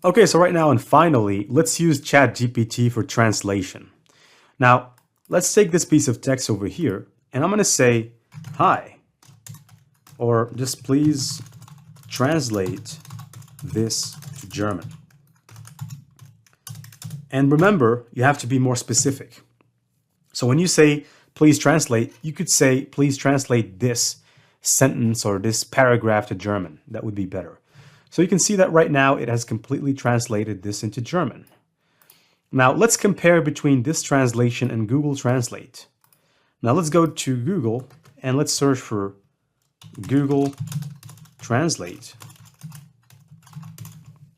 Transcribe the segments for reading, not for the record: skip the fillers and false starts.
Okay, so right now and finally, let's use ChatGPT for translation. Now, let's take this piece of text over here, and I'm going to say, hi, or just please translate this to German. And remember, you have to be more specific. So when you say, please translate, you could say, please translate this sentence or this paragraph to German. That would be better. So you can see that right now it has completely translated this into German. Now let's compare between this translation and Google Translate. Now let's go to Google and let's search for Google Translate,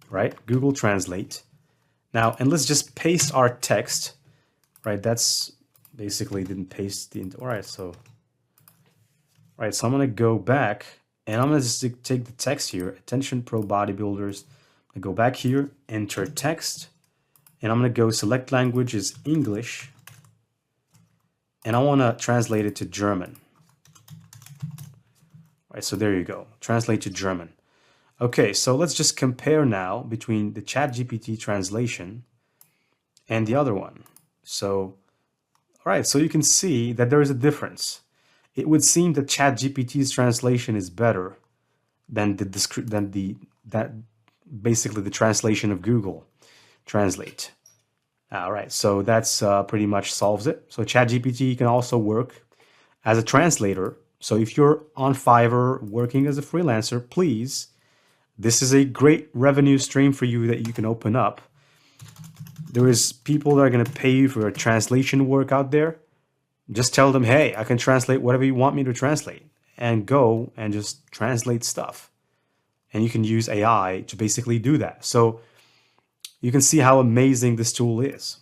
right? Google Translate. Now, and let's just paste our text, right? That's basically didn't paste the, all right, so I'm gonna go back and I'm gonna just take the text here, attention pro bodybuilders. I go back here, enter text, and I'm gonna go select language is English, and I wanna translate it to German. All right, so there you go, translate to German. Okay, so let's just compare now between the ChatGPT translation and the other one. So, all right, so you can see that there is a difference. It would seem that ChatGPT's translation is better than basically the translation of Google Translate. All right, so that's pretty much solves it. So ChatGPT can also work as a translator. So if you're on Fiverr working as a freelancer, please, this is a great revenue stream for you that you can open up. There is people that are going to pay you for a translation work out there. Just tell them, hey, I can translate whatever you want me to translate, and go and just translate stuff. And you can use AI to basically do that. So you can see how amazing this tool is.